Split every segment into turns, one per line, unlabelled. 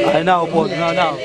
I know, boy. No.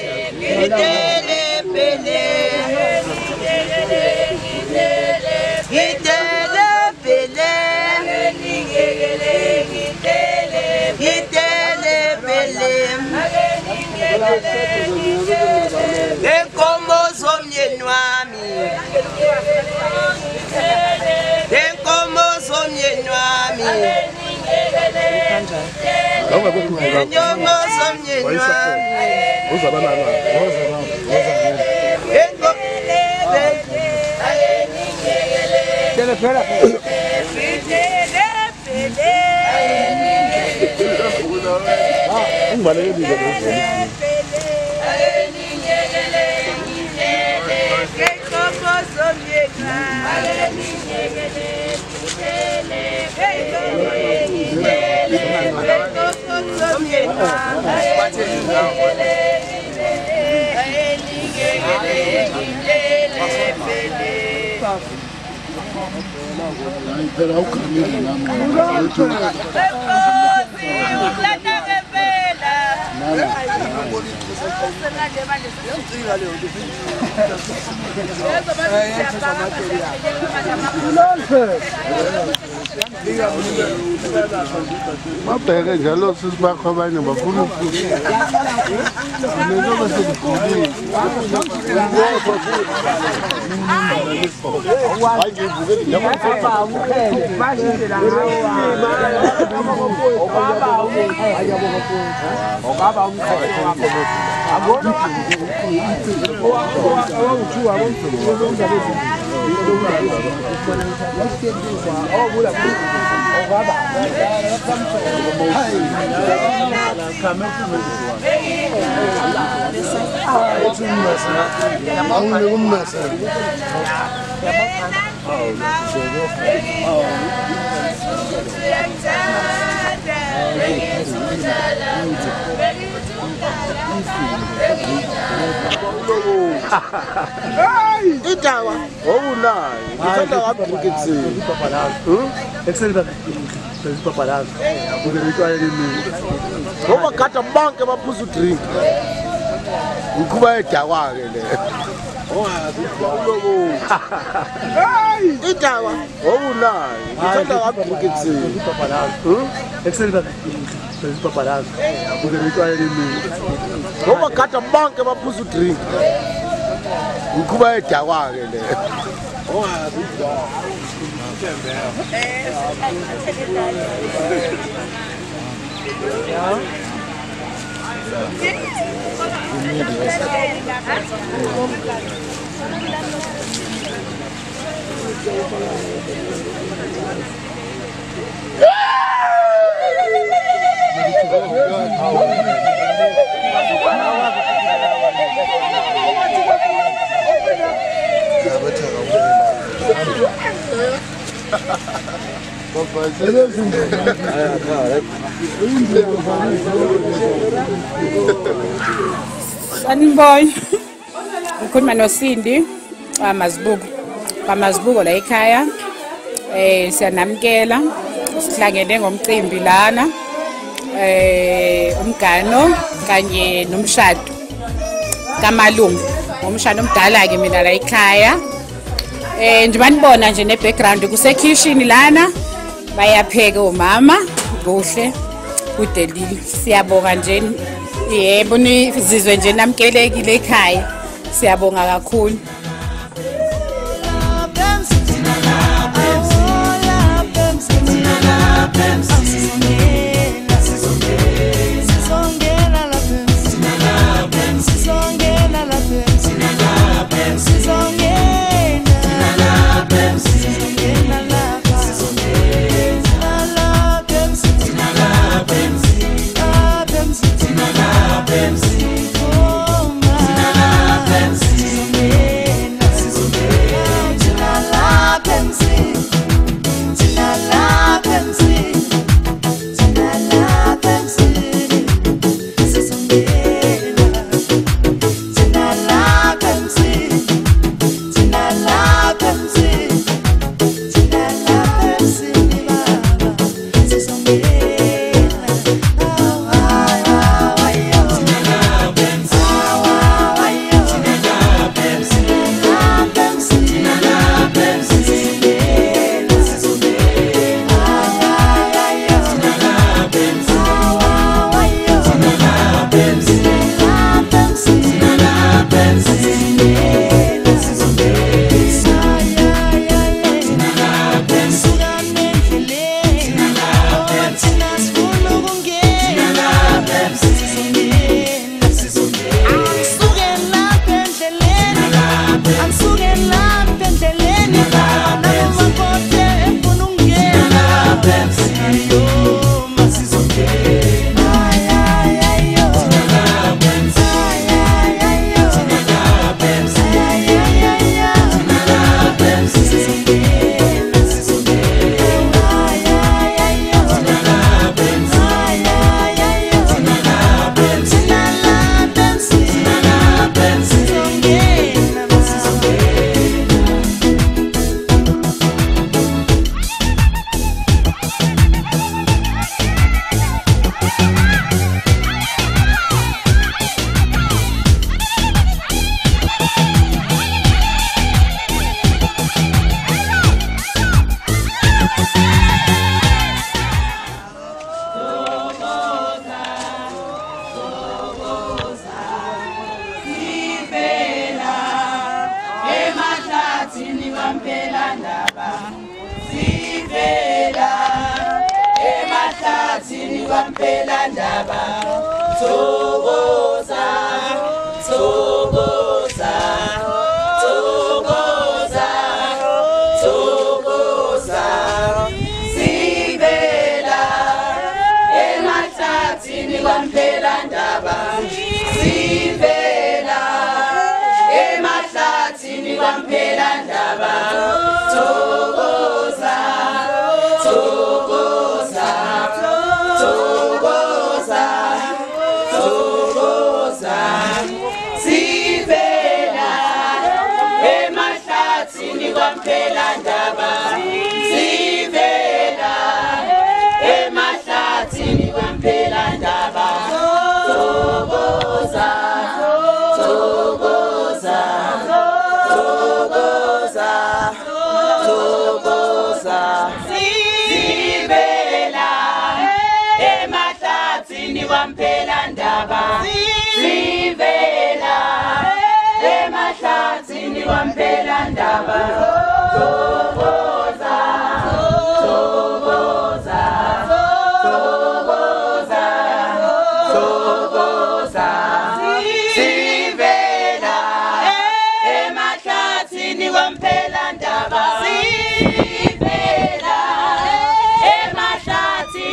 Itawa. Oh no. Ngithanda wabhikitsini.
Excellent. Papalazo. Ukuzitwala kimi.
Ngoba gada bonke baphuza udrink. Ukuba edakwa ke le. Itawa. Oh no. Ngithanda wabhikitsini.
Papalazo. Excellent. Papalazo. Ukuzitwala kimi.
Ngoba gada bonke baphuza udrink. Ukuba edakwa ke le. Yeah.
Sanibona. Ngikhuluma noSindi Mazibuko. Mazibuko la ekhaya. Siyanamkela. Sihlangene ngomcimbi lana. Umgano kanye nomshado kamalungu. Umshado omdala ke mina la ekhaya. Nje banibona nje ne background kuse kitchen lana. Bayapheka umama kuhle kudelile. Siyabonga nje. Yebo nizizwe nje namkelekile ekhaya. Siyabonga kakhulu.
Sivela emahlathini kwaMphelandaba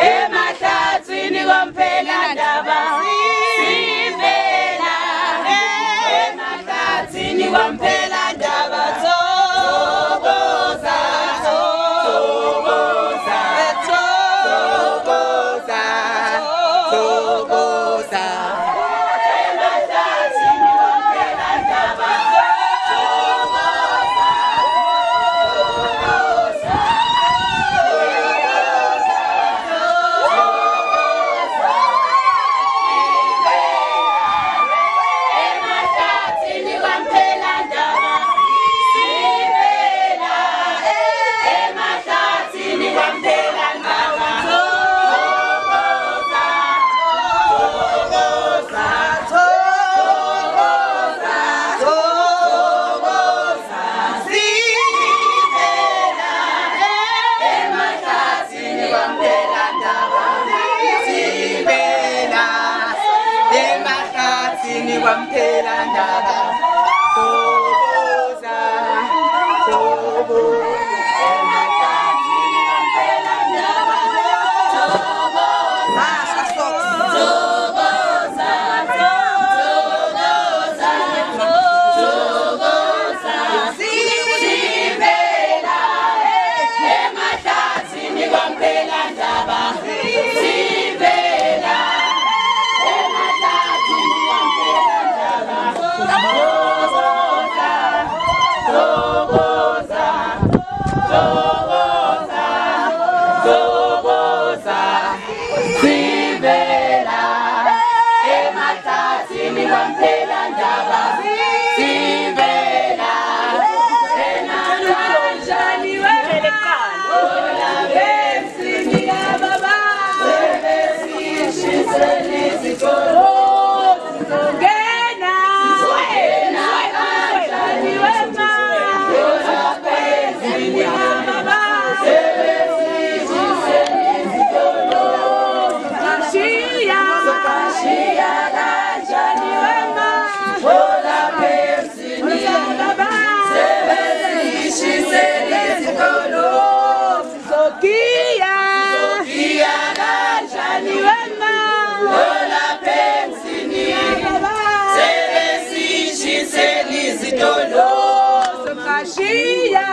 emahlathini komphela ndaba sivela emahlathini komphela ndaba thokoza thokoza thokoza thokoza emahlathini komphela ndaba Wampela ndaba thokoza thokoza emahlathini wampela ndaba thokoza thokoza thokoza thokoza sivela emahlathini wampela ndaba sivela emahlathini wampela ndaba sivela emahlathini wampela bemsini yababa sebesishiseni izitolo sizongena kanjani wema bemsini yababa sebesishiseni izitolo kashiya kanjani wema bola bemsini yababa sebesishiseni izitolo Sokia kanjani wema bola bemsini yababa sebesishiseni izitolo Kashiya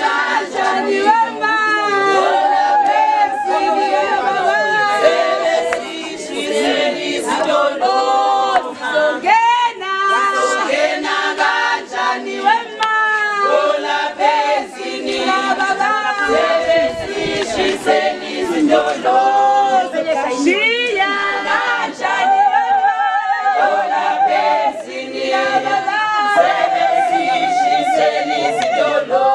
kanjani wema bola bemsini yababa sebesishiseni izitolo Songena kanjani wema bola bemsini yababa sebesishiseni izitolo Kashiya kanjani wema bola bemsini yababa sebesishiseni izitolo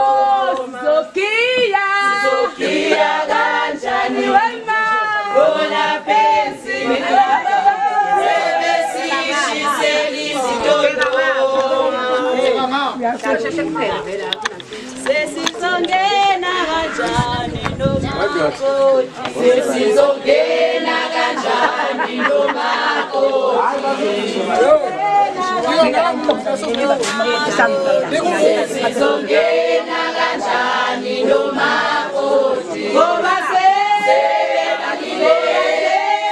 Sokia kanjani wema bola bemsini yababa sebesishiseni izitolo Sesizongena kanjani nomakoti Sesizongena kanjani nomakoti Sesizongena kanjani nomakoti Ngoba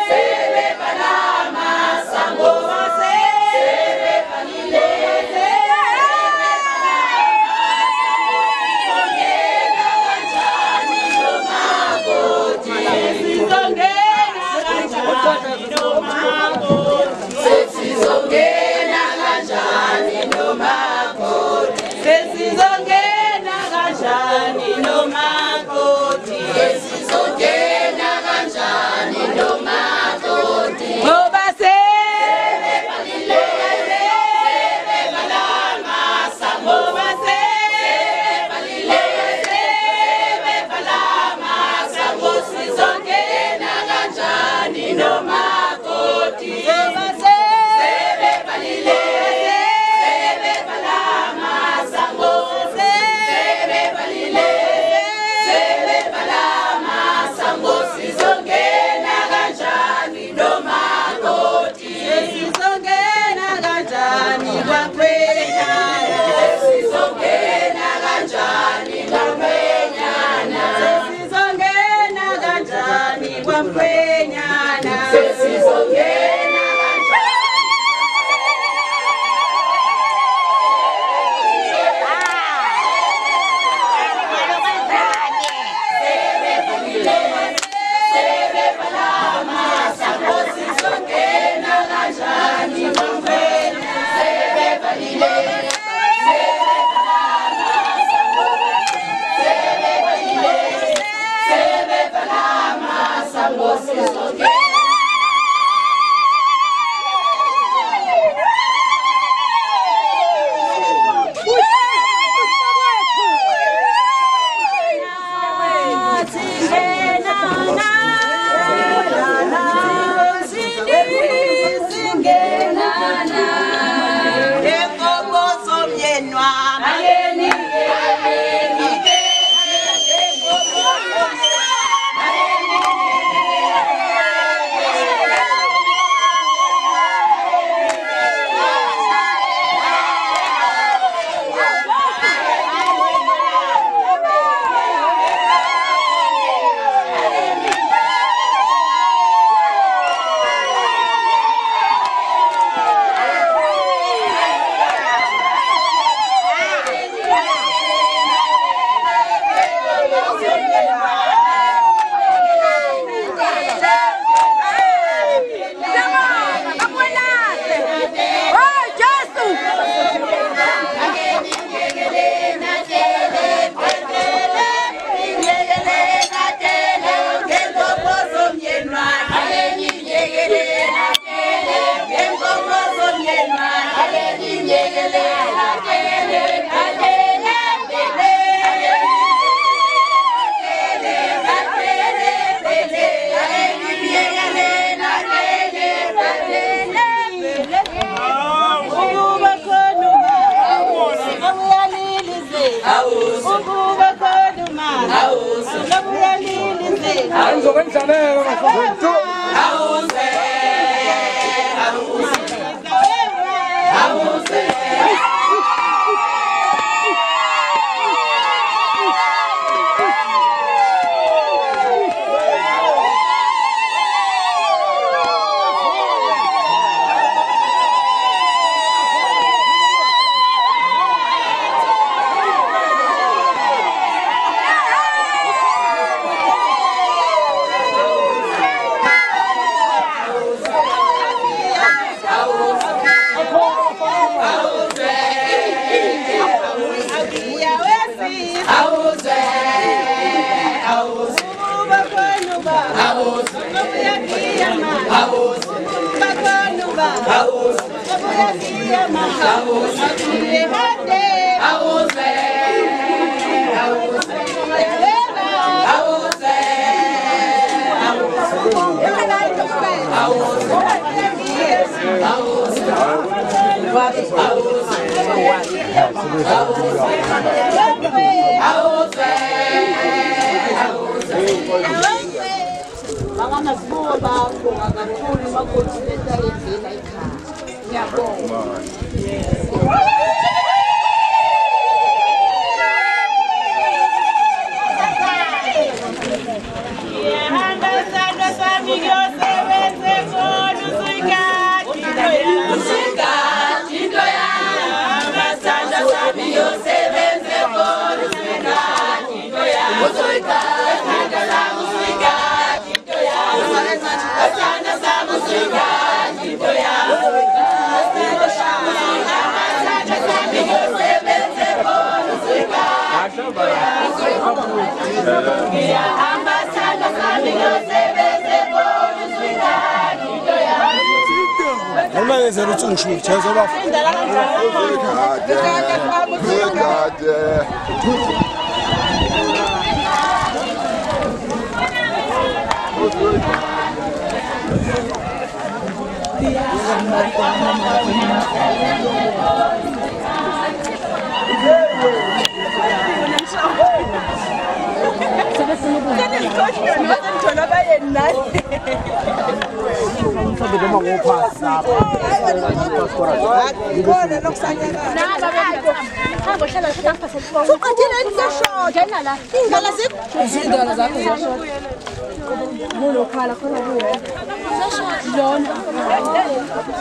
sebebanamasa ngoba sebebanilele Sesizongena kanjani nomakoti Sesizongena kanjani nomakoti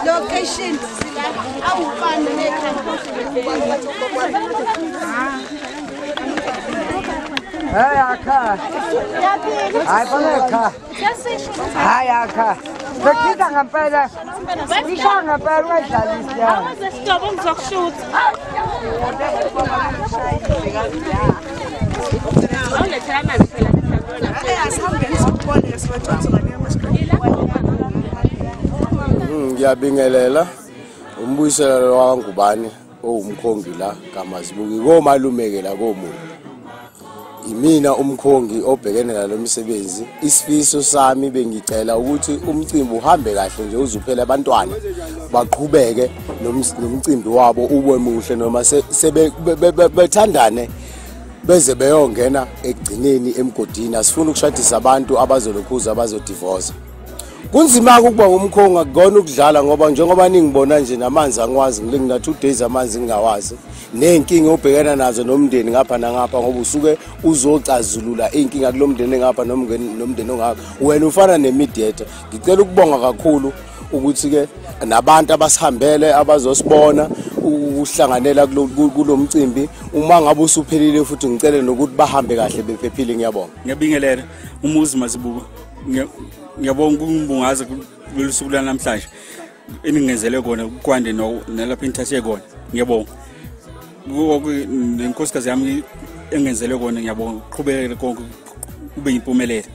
Location.
Hey, Aka. Hi, Paleka. Hi, Aka. Bekita ngempela. Isha ngempela wedlalisa.
Awaze stop ngizokushoot.
Ngiyabingelela umbuyiselo wakangubani owumkhongi la kaMazibuki komalumeke la komuntu. Imina umkhongi obhekene nalo msebenzi. Isifiso sami bengicela ukuthi umcimbi uhambe kahle nje uzuphela abantwana baqhubeke nomcimbi wabo ube muhle noma bethandane beze beyongena ekugcineni emgodini. Asifuna ukushadisa abantu abazolokhuza abazodivorce. Kunzima ukuba umkhongi akugona ukudlala ngoba njengoba ningibona nje namanzi angikwazi ngilingina 2 days amanzi ngingawazi nenkinga obhekana nazo nomndeni ngapha nangapha ngoba usuke uzocazulula inkinga kulomndeni ngapha nomndeni ongaka wena ufana nemediator. Ngicela ukubonga kakhulu ukuthi ke nabantu abasihambele abazosibona uhlanganela kulomcimbi uma ngabe usuphelile futhi ngicela nokuthi bahambe kahle bephephile. Ngiyabonga.
Ngiyabingelela umuzi Mazibuko. Ngiyabonga ukumbungaza kulisuku la namhlanje eningenzele kona kwande nalapha inthathe kona. Ngiyabonga nenkosikazi yami engenzele kona. Ngiyabonga uqhubekele konke kube impumelelo.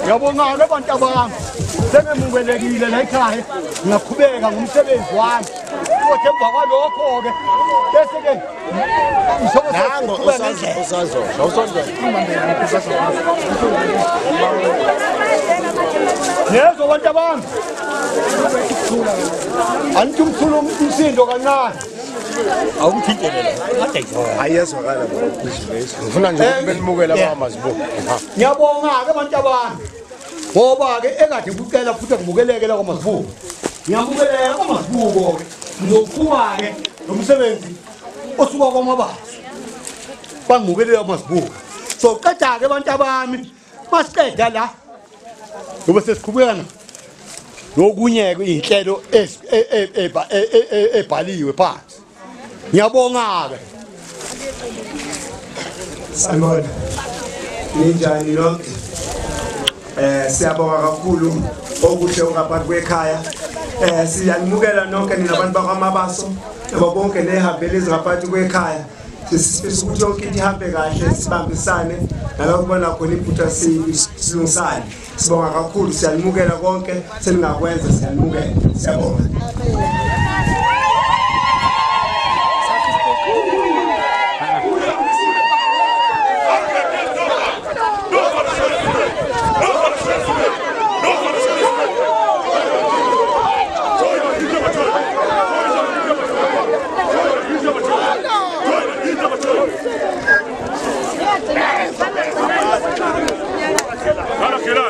Ngiyabonga labantu abami sengemukelekile la ekhaya ngiyaqhubeka ngomsebenzi wami kodwa emva kwalokho ke bese ke
nango usazo
yezo bantu abami anti umthula umsindo kancane awuthintele kade yona
ayezwakala ngifuna nje ukubenimukela abamazibuko
ngiyabonga ke abantu abami ngoba ke ekade kucela futhi ngibukeleke la kwamazibuko ngiyabukelela kwamazibuko ke ngizoqhubeka ke nomsebenzi osuka kwamabazi bangibukelela kwamazibuko so qeda ke abantu abami masiqeda la ngoba sesiqhubekana lokunye ke inhlelo ebhaliwe phansi ngiyabonga ke
sanibona ninjani lonke siyabonga kakhulu okuhle ongaphansi kwekhaya siyanimukela nonke ninabantu bakwamabaso bonke nehambele ezingaphansi kwekhaya sisifisa ukuthi yonke into ihambe kahle sibambisane nalokho kubona khona iphutha silungisane sibonga kakhulu siyanimukela konke seningakwenza siyanimukela siyabonga
Ahora,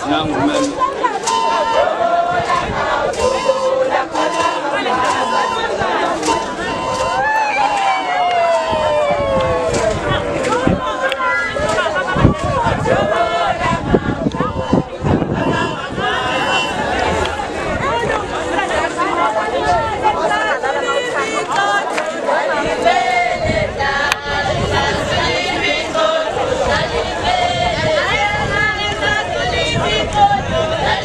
Ngangumeli.
Oh,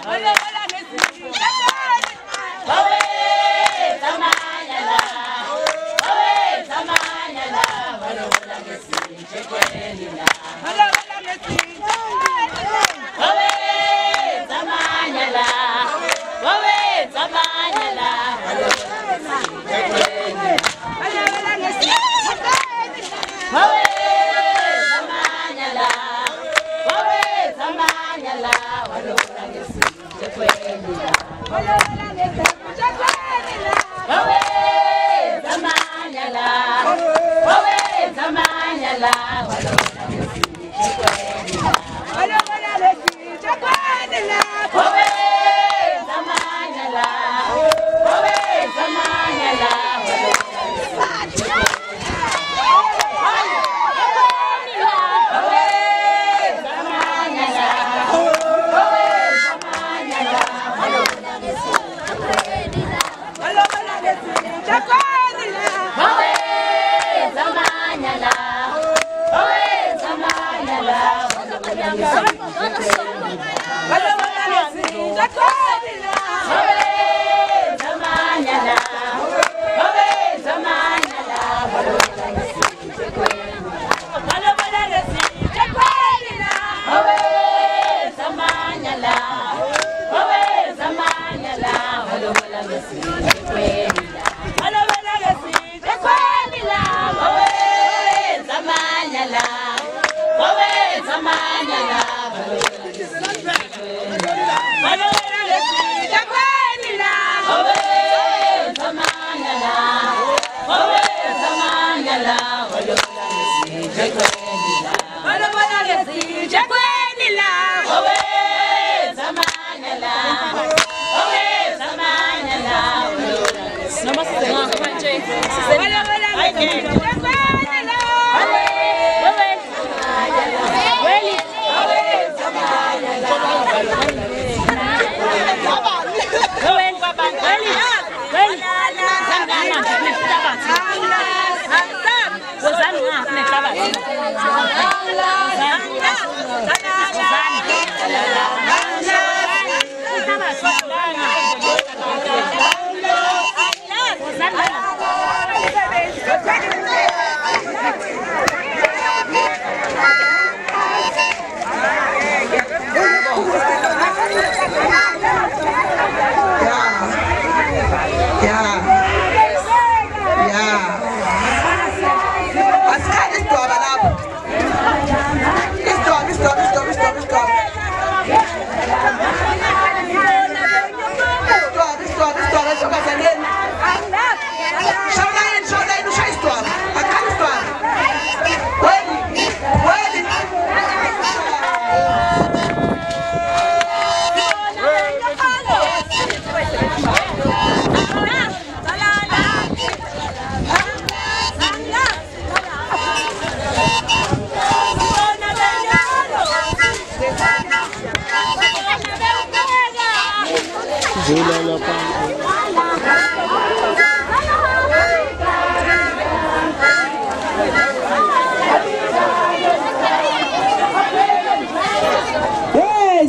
Hola,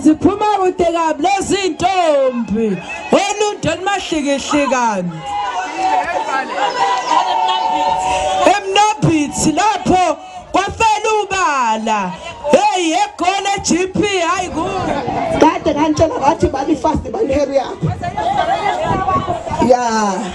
Ziphuma uteka lezi ntombi oluntu olumahlikehlekani emnobhithi lapho kwafela ubala hey egole GP hayi ku
kade ngantshela bathi bali fast bali hurry up yeah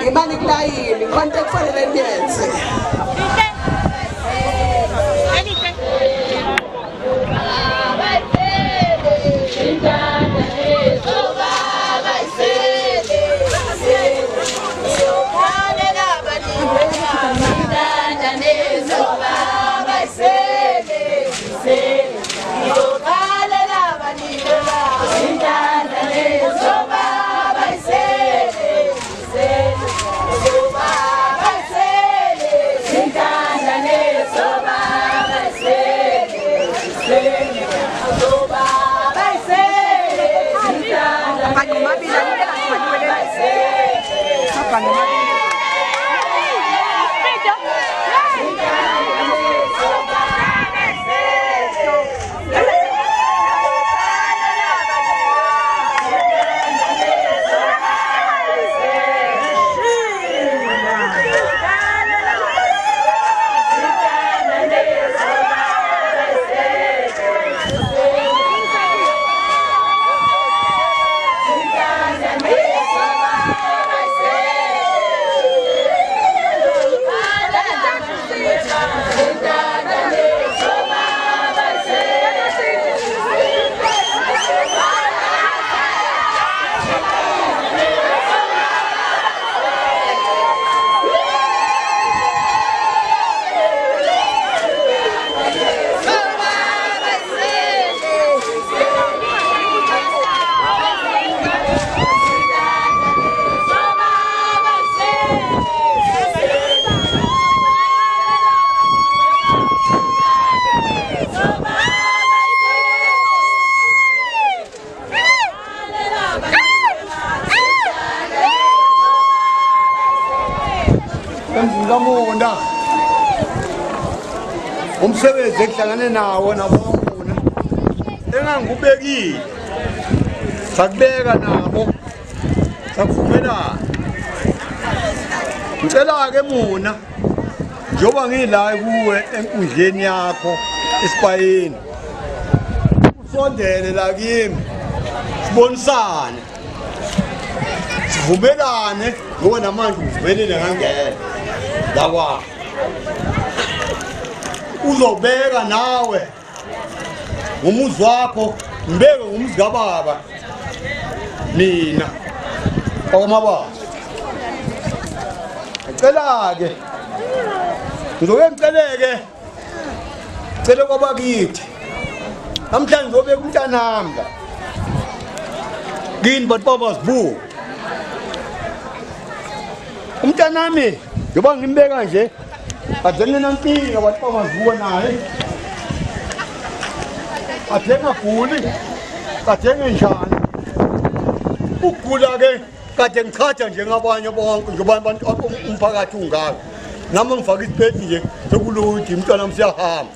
imani kulayini konke kufanele niyenze
emzini kaMona umsebenzi ehlangane nawo nabona engangubekile sakubeka nabo sakuvumelana ngicela ke Mona njoba ngila kuwe enkundleni yakho eSpayini usondele la kimi sibonisane sivumelane ngoba namanje uvumelene ngangena la kwa uzobeka nawe ngumuzi wakho ngibeke ngumuzi kababa mina okwamababa ngicela ke ngizoke ngiceleke ngicele kwabakithi namhlanje ngizobeka umntanami la kini bantu babazibuka umntanami njoba ngimbeka nje adlenge nankinga bantu babazibuka naye athenga guli kathenge njani ukugula ke kade ngichaza njengabanye bonke njengoba abantu umphakathi ungaka nami ngifaka isibhedi nje sokuludi umntwana wami siyahamba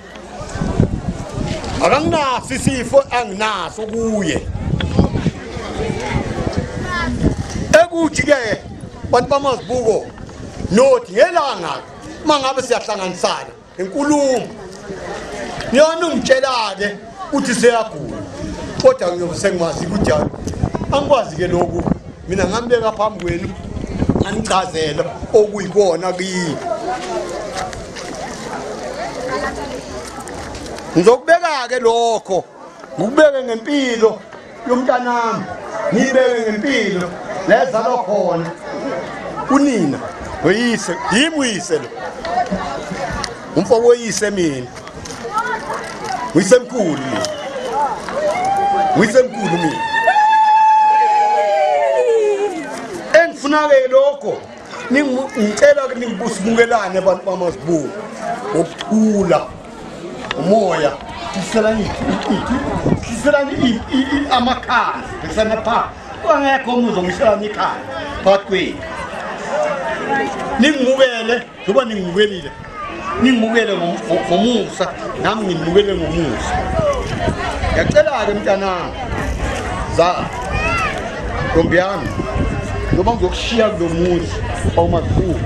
akanginaso isifo anginaso kuye ekuthi ke bantu bamazibuko nothi ngelanga mangabe siyahlanganisana enkulumo niyona ungitshela ke uthi seyagula kodwa ngiyobe sengimazi ukuthi angikwazi ke lokhu mina ngambeka phambi kwenu angichazela okuyikona kimi ngizokubeka ke lokho ngikubeke ngempilo yomntanami ngibeke ngempilo lezalo khona unina oyise yimi uyise lo umfoko oyise mina uyisemkhulu mina uyisemkhulu mina engifuna ke lokho ngicela ke ningibusibukelane abantu bamazibuko ukuthula umoya siselani amakhala ngisana pha kwangekho umuzo ngishelana ikhaya phakathi ningibukele ngoba ningibukelile ningibukele ngomusa nami ngibukele ngomusa ngiyacela ke mntanami za ntombi yami ngoba ngizokushiya kulo muzi awumazibuko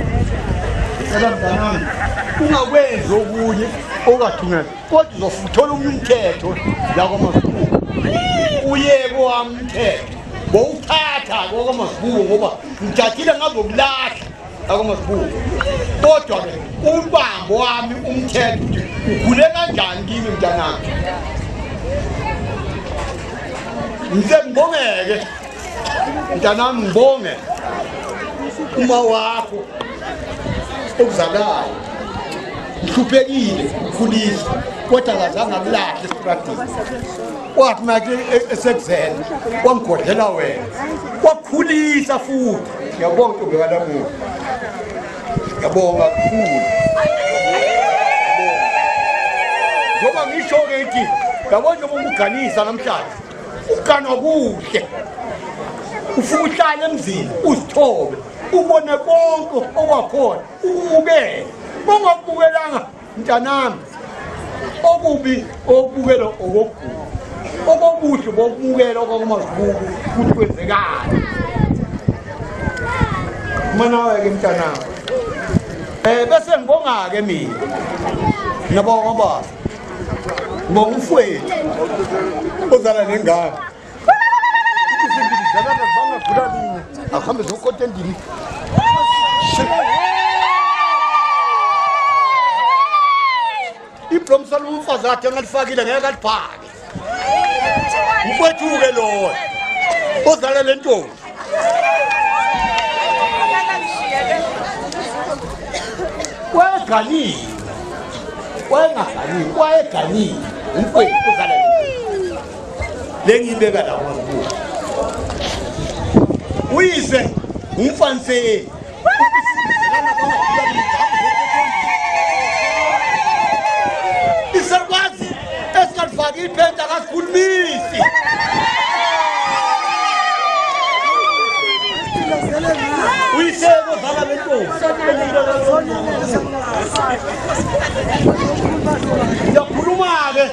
ngicela mntanami ungakwenzi okunye okathungela kodwa uzofuthola omunye umthetho la kwamazibuko uyeke wami umthetho bowuthatha kwamazibuko ngoba ngithathile ngazokulahla akwamazibuko kodwa ke ubambo wami umthetho ukhule kanjani kimi mntanami ngibongeke mntanami ngibonge uma wakho okuzalayo ngihluphekile ngifundisa kodwa ngazange akulahle estradini wathi manje esekuzela wangigodlela wena wakukhulisa futhi ngiyabonga ntombi kalamuntu ngiyabonga kakhulu ngoba ngisho ke ngithi yabona noma ukuganisa namhlanje ukugana kuhle ufuna uhlala emzini uzithobe ubone konke okwakhona ukubukele bongabukelanga mntanami okubi okubukela okugula okubuhle bokubukela okwamazibuko ukuthi kwenzekani manawe ke mntanami bese ngibonga ke mina ngiyabonga baba ngibonga umfowethu ozala nengane akuhambe zokote endini iblomsana umfazi akhe engalifakile ngeke aliphake mfowethu-ke loyo ozala le ntombi wayeganile wayeganile umfowethu ozala le ngiyibeka la kwazibuko uyise umfaniseni isakwazi esingalifaki iphenda kasikhulumisi uyise ozala le Yakhuluma-ke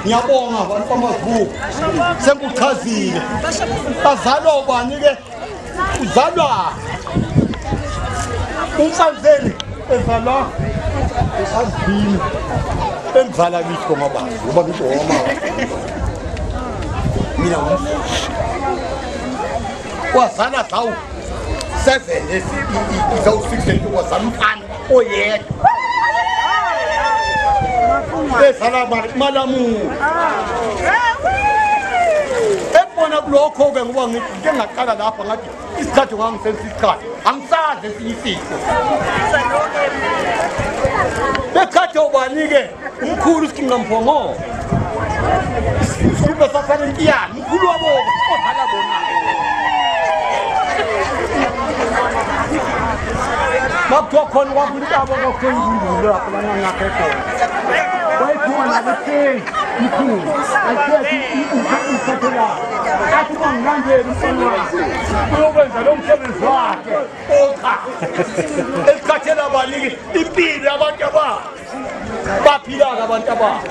ngiyabonga abantu bamazulu sengikuchazile bazalwa ubani-ke uzalwa umfanzeni ezalwa esazivini engizala kithi ngobabazi ngoba ngisho woma mina wazala zawu 7 izawufikile wazala umfana oyedwa ezala malamu ebona kulokho-ke ngoba ngike ngaqala lapha ngathi isikhathi ngangisenza isikhathi angisazi esinye isifo bekhathi ubani-ke umkhulu usikingamphongo isikimba sasalentiyani umkhulu waboba odlala bona makuthiwa khona kwakulitabo kwakusengimbulu lapho banangakhe khona wayiphuma nabethengi mkhulu ukhathelapho athi bangilandeli umfana wakhe uyokwenza lo msebenzi wakhe ocha esikhathela abaniki impilo yabantu ababo baphila-ke abantu ababo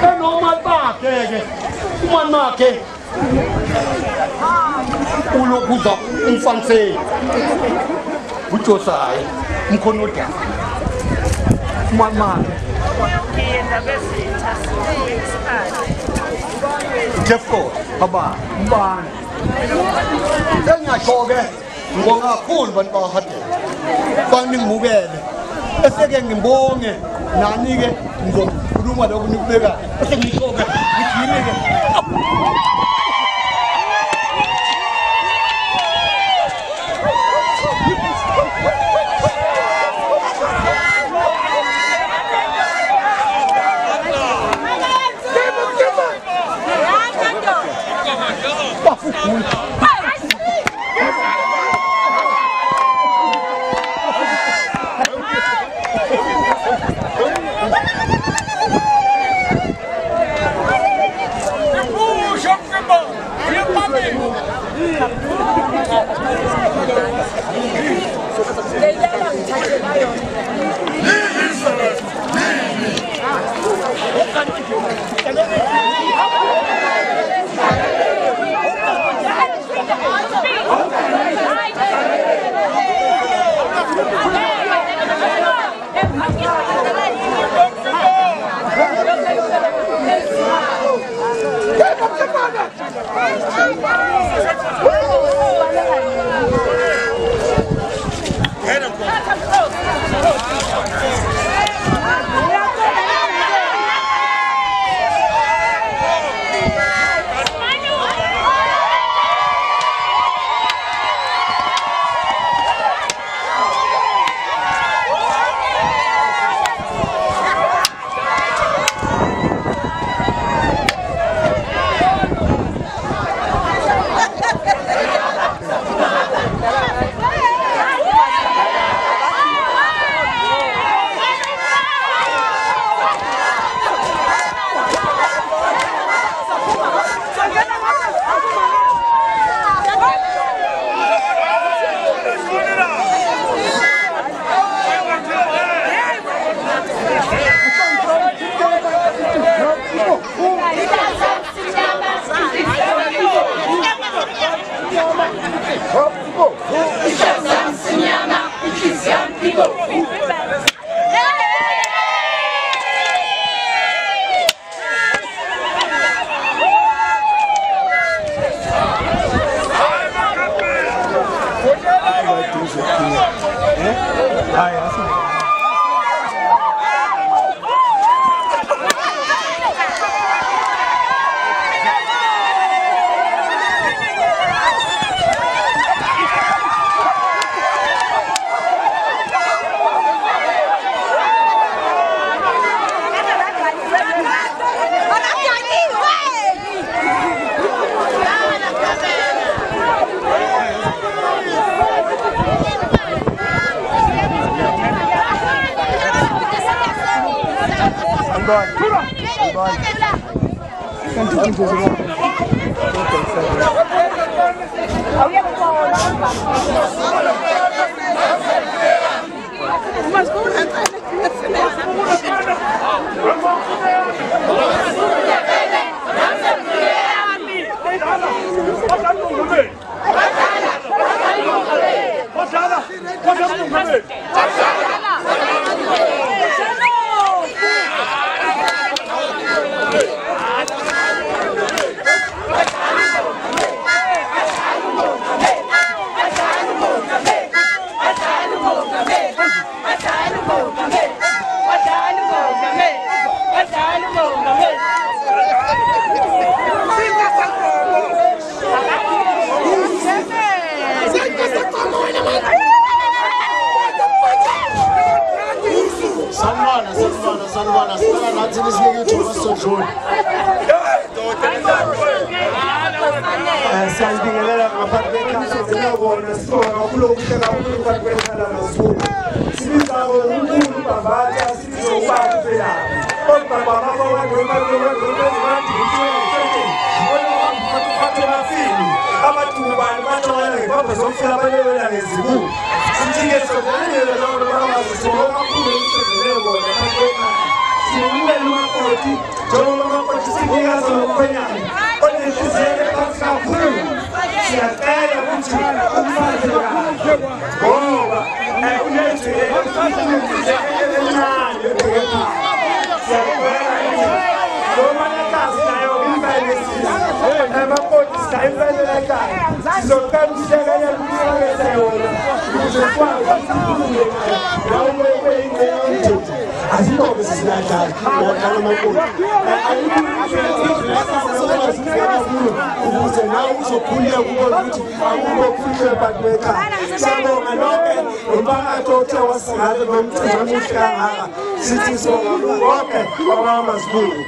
enomali bakhe-ke umani wakhe ulokuza umfaniseni uJosayi umkhonodana umani Jeffco baba ubani engiyatsho-ke ngibonga kakhulu bantu bakahadela bangingibukele eseke ngibonge nani-ke ngizokhuluma lokhu nikubekayo esengiyisho-ke ngithini-ke
Había
thina sinike ithuba sodlula.
Siyabingelela ngaphansi kwekhaya ngiyabona sibonga kakhulu ukuhleka kakhulu phakathi kwekhaya naMaSibuko. Sibiza uNkulunkulu Bhabatha sibiza ubaba uPelaphi. Obaba abathubani bathola ngebamba zomfela balewela ngezibuko. Sithike sodelele labo bangazisibona kakhulu umsebenzi bona phakathi kwekhaya. Sibukele umakoti njengoba umakoti sifikaza ngokwenyana. Onenhliziyo ephansi kakhulu. Siyacela ukuthi umfazi kahle ngoba unejwele encane ebheke siyacela noma nekazi nayo imvelo emakoti sayimvelo ekhaya sizocela ukuhlekela ukuhlekela yona ukuze kwazi ukuthi nawo kweyingxenye azikho sisinadala ngakho amakoti ukuze nawe uzokhululeka ukubona ukuthi akukho okukhululeka phakathi kwekhaya. Siyabonga lonke umphakathi othe wasingaze nomcimbi omuhle kangaka. Sithi sibonga bonke kwaMaSibuko.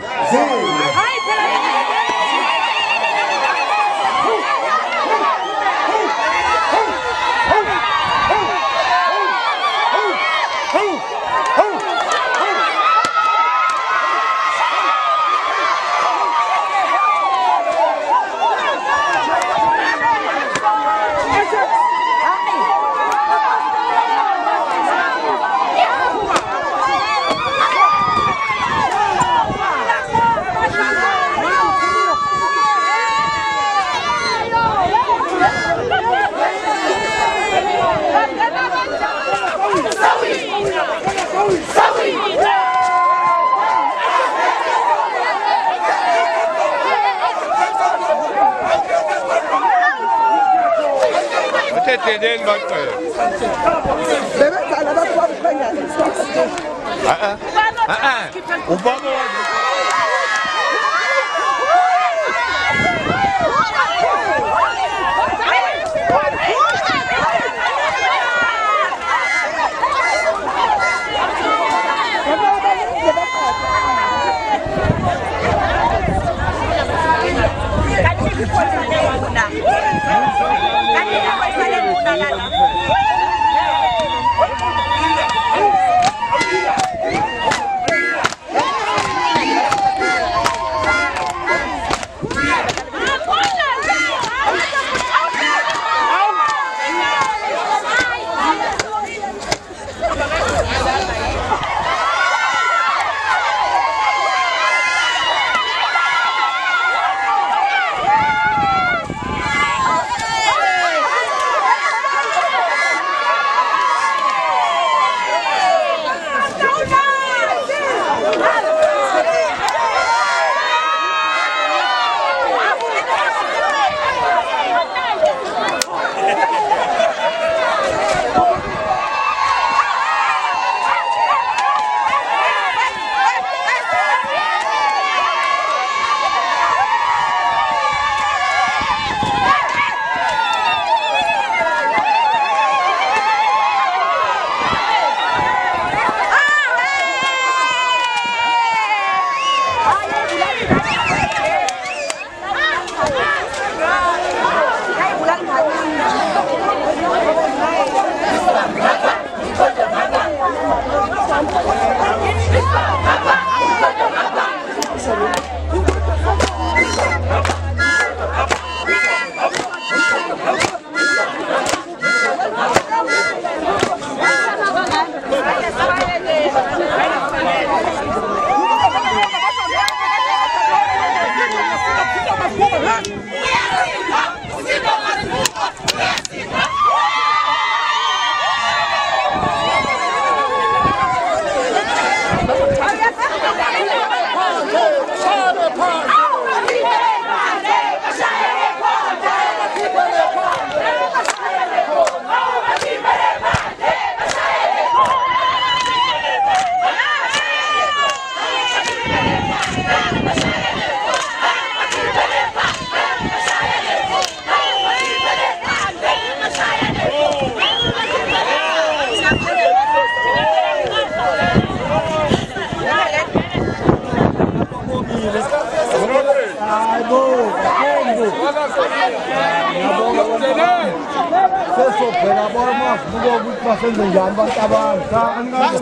Masibuko ukuthi basenze njani abantu abantu. Cha angikaze.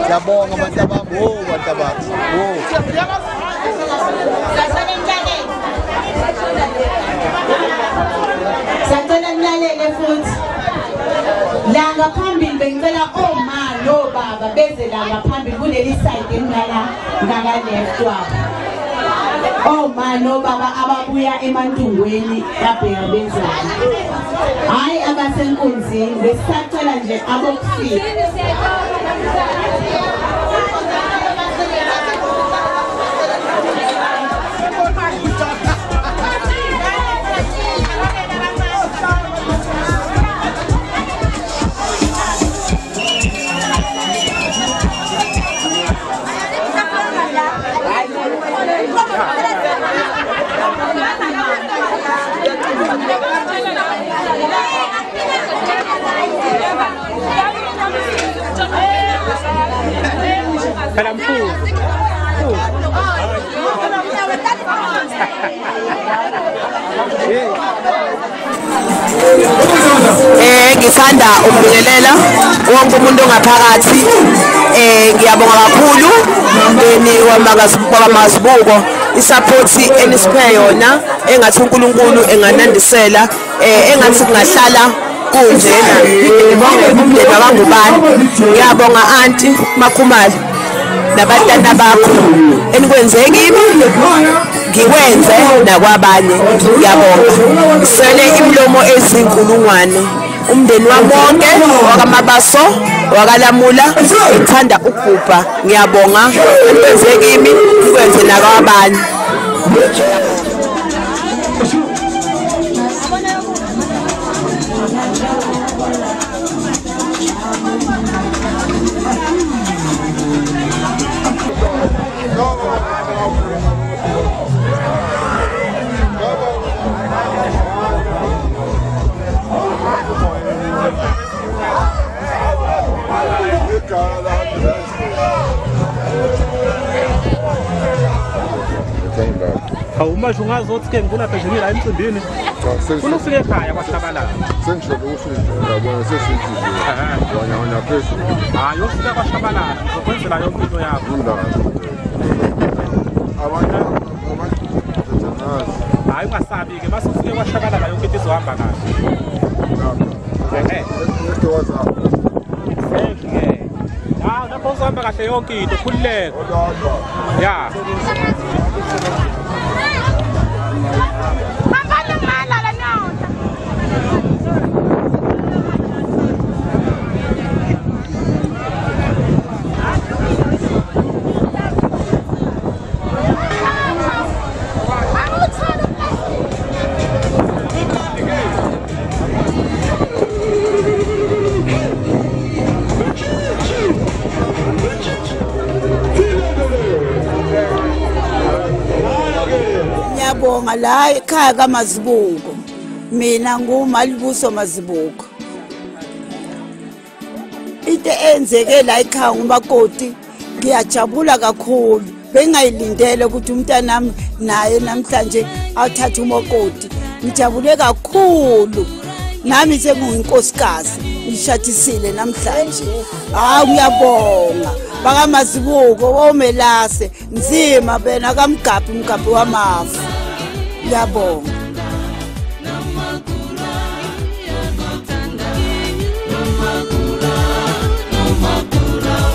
Siyabonga abantu abantu. Wo bantu abantu. Wo.
Sacela nilalele futhi. La ngaphambili bengicela oma no baba beze la ngaphambili kuleli side engala ngaka left wabo. Oma no baba ababuya emantungweni babheka benzani. Hayi abasenkunzini besicela nje abokufika.
Ngithanda ukubingelela wonke umuntu ongaphakathi ngiyabonga kakhulu umndeni wamazibuko isupport enisiphe yona engathi uNkulunkulu enganandisela engathi kungahlala kunjena ngibonge umndeni wabangubani ngiyabonga aunty Makhumalo nabantwana bakho enikwenze kimi ngikwenze nakwabanye ngiyabonga sele imlomo ezinkulungwane umndeni wabonke wakamabaso wakalamula ngithanda ukubhubha ngiyabonga enikwenze kimi nikwenze nakwabanye
Manje ungazothi ke ngifuna phezulu la emcimbini. Ufuna ufike ekhaya kwaShabalala.
Sengisholo ukuthi ngiyabona sesizwe. Wanya phezulu.
Hayi ufika kwaShabalala uzokwenzela yonke into yakho. Hayi ungasabi ke mase ufike kwaShabalala yonke into izohamba kahle. Lapho uzohamba kahle yonke into khululeka. Ya.
Ngiyabonga la ekhaya kaMazibuko mina nguMalibuso Mazibuko into enzeke la ekhaya ngumakoti ngiyajabula kakhulu bengayilindele ukuthi umntanami naye namhlanje athathe umakoti ngijabule kakhulu nami sengiyinkosikazi ngishadisile namhlanje ngiyabonga bakaMazibuko womelase nzima bena kamgabhi umgabhi wamafu ngiyabonga
Umakura